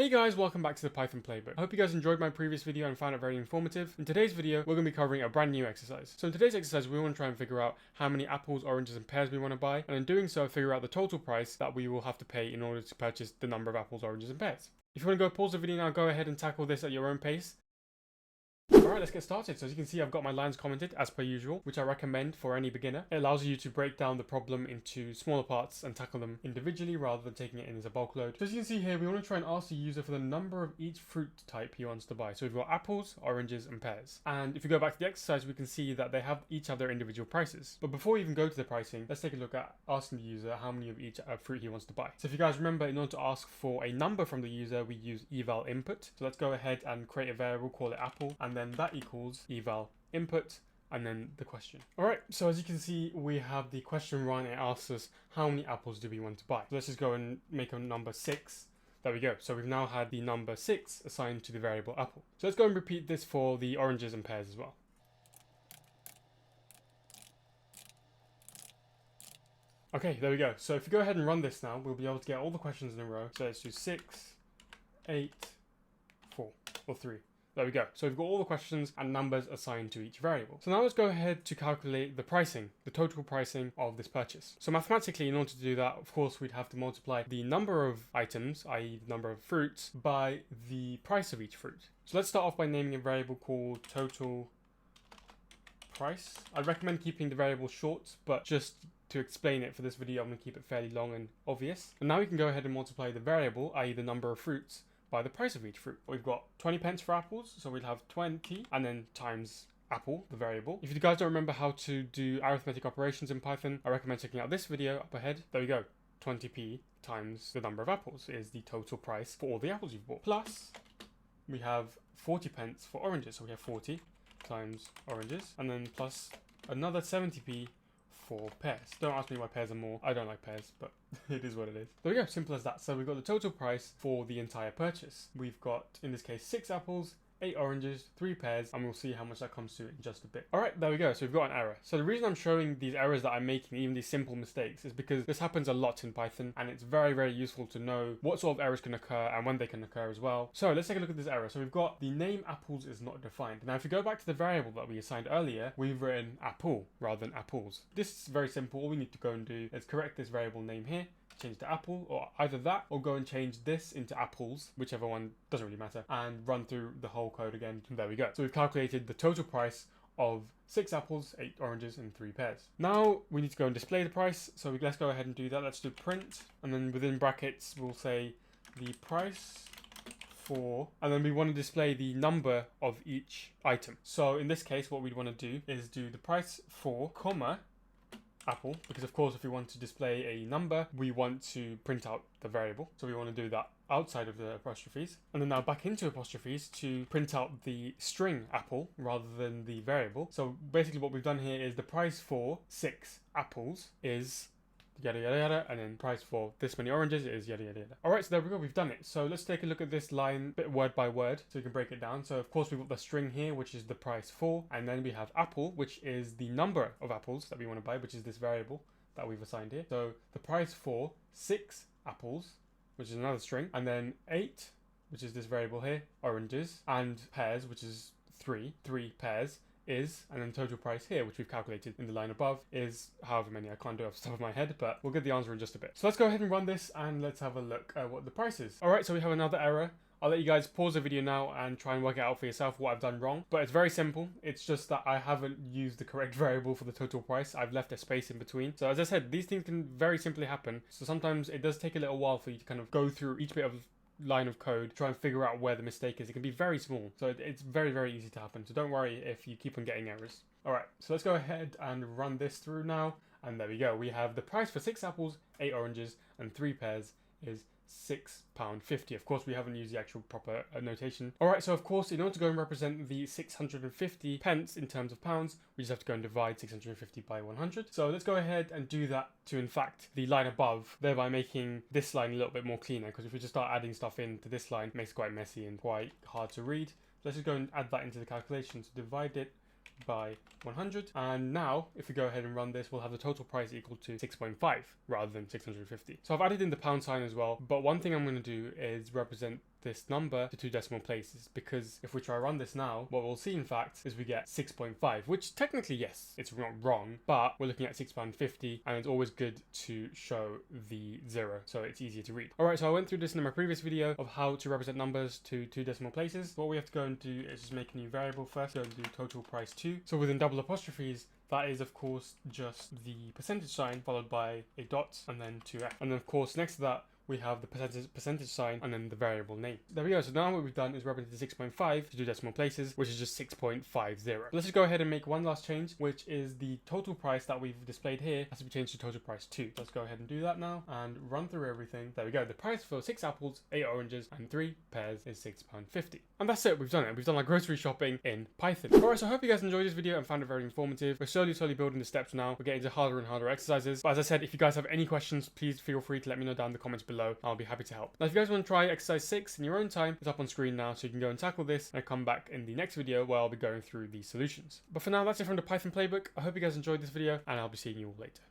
Hey guys, welcome back to the Python PlayBook. I hope you guys enjoyed my previous video and found it very informative. In today's video, we're going to be covering a brand new exercise. So in today's exercise, we want to try and figure out how many apples, oranges, and pears we want to buy, and in doing so, figure out the total price that we will have to pay in order to purchase the number of apples, oranges, and pears. If you want to go pause the video now, go ahead and tackle this at your own pace. Alright, let's get started. So as you can see, I've got my lines commented as per usual, which I recommend for any beginner. It allows you to break down the problem into smaller parts and tackle them individually rather than taking it in as a bulk load. So as you can see here, we want to try and ask the user for the number of each fruit type he wants to buy. So we've got apples, oranges, and pears. And if you go back to the exercise, we can see that they each have their individual prices. But before we even go to the pricing, let's take a look at asking the user how many of each fruit he wants to buy. So if you guys remember, in order to ask for a number from the user, we use eval input. So let's go ahead and create a variable, call it apple, and then that equals eval input and then the question. Alright, so as you can see, we have the question run. It asks us how many apples do we want to buy. So let's just go and make a number 6. There we go. So we've now had the number 6 assigned to the variable apple. So let's go and repeat this for the oranges and pears as well. Okay, there we go. So if you go ahead and run this now, we'll be able to get all the questions in a row. So let's do 6, 8, 4, or 3. There we go. So we've got all the questions and numbers assigned to each variable. So now let's go ahead to calculate the pricing, the total pricing of this purchase. So mathematically, in order to do that, of course, we'd have to multiply the number of items, i.e. the number of fruits, by the price of each fruit. So let's start off by naming a variable called total price. I'd recommend keeping the variable short, but just to explain it for this video, I'm going to keep it fairly long and obvious. And now we can go ahead and multiply the variable, i.e. the number of fruits, by the price of each fruit. We've got 20 pence for apples, so we'll have 20 and then times apple, the variable. If you guys don't remember how to do arithmetic operations in Python, I recommend checking out this video up ahead. There we go. 20p times the number of apples is the total price for all the apples you've bought. Plus, we have 40 pence for oranges, so we have 40 times oranges, and then plus another 70p for pears. Don't ask me why pears are more. I don't like pears, but it is what it is. There we go, simple as that. So we've got the total price for the entire purchase. We've got, in this case, 6 apples, 8 oranges, 3 pears, and we'll see how much that comes to in just a bit. Alright, there we go. So we've got an error. So the reason I'm showing these errors that I'm making, even these simple mistakes, is because this happens a lot in Python, and it's very, very useful to know what sort of errors can occur and when they can occur as well. So let's take a look at this error. So we've got the name apples is not defined. Now, if you go back to the variable that we assigned earlier, we've written apple rather than apples. This is very simple. All we need to go and do is correct this variable name here, change to apple, or either that or go and change this into apples, whichever one, doesn't really matter, and run through the whole code again. And there we go. So we've calculated the total price of 6 apples, 8 oranges, and 3 pears. Now we need to go and display the price. So let's go ahead and do that. Let's do print, and then within brackets we'll say the price for, and then we want to display the number of each item. So in this case, what we'd want to do is do the price for, comma, apple, because of course if we want to display a number, we want to print out the variable, so we want to do that outside of the apostrophes, and then now back into apostrophes to print out the string apple rather than the variable. So basically what we've done here is the price for 6 apples is yada yada yada, and then price for this many oranges is yada yada yada. Alright, so there we go, we've done it. So let's take a look at this line bit word by word so we can break it down. So of course we've got the string here, which is the price for, and then we have apple, which is the number of apples that we want to buy, which is this variable that we've assigned here. So the price for 6 apples, which is another string, and then 8, which is this variable here, oranges, and pears, which is 3 pears, is, and then total price here, which we've calculated in the line above, is however many. I can't do it off the top of my head, but we'll get the answer in just a bit. So let's go ahead and run this and let's have a look at what the price is. Alright, so we have another error. I'll let you guys pause the video now and try and work it out for yourself what I've done wrong. But it's very simple. It's just that I haven't used the correct variable for the total price. I've left a space in between. So as I said, these things can very simply happen. So sometimes it does take a little while for you to kind of go through each bit of line of code, try and figure out where the mistake is. It can be very small, so it's very, very easy to happen. So don't worry if you keep on getting errors. Alright, so let's go ahead and run this through now, and there we go. We have the price for 6 apples, 8 oranges, and 3 pears is £6.50. Of course, we haven't used the actual proper notation. Alright, so of course, in order to go and represent the 650 pence in terms of pounds, we just have to go and divide 650 by 100. So let's go ahead and do that to, in fact, the line above, thereby making this line a little bit more cleaner, because if we just start adding stuff into this line, it makes it quite messy and quite hard to read. Let's just go and add that into the calculation. So divide it by 100, and now if we go ahead and run this, we'll have the total price equal to 6.5 rather than 650. So I've added in the pound sign as well, but one thing I'm going to do is represent this number to 2 decimal places, because if we try to run this now, what we'll see in fact is we get 6.5, which technically, yes, it's not wrong, but we're looking at £6.50, and it's always good to show the 0 so it's easier to read. Alright, so I went through this in my previous video of how to represent numbers to 2 decimal places. What we have to go and do is just make a new variable first. Go and do total price 2. So within double apostrophes, that is, of course, just the percentage sign followed by a dot and then 2f. And then, of course, next to that, we have the percentage sign and then the variable name. There we go. So now what we've done is represented 6.5 to 2 decimal places, which is just 6.50. Let's just go ahead and make one last change, which is the total price that we've displayed here has to be changed to total price 2. Let's go ahead and do that now and run through everything. There we go. The price for 6 apples, 8 oranges, and 3 pears is £6.50. And that's it. We've done it. We've done our grocery shopping in Python. Alright, so I hope you guys enjoyed this video and found it very informative. We're slowly building the steps now. We're getting to harder and harder exercises. But as I said, if you guys have any questions, please feel free to let me know down in the comments below. I'll be happy to help. Now, if you guys want to try exercise 6 in your own time, it's up on screen now, so you can go and tackle this and come back in the next video where I'll be going through the solutions. But for now, that's it from the Python playbook. I hope you guys enjoyed this video, and I'll be seeing you all later.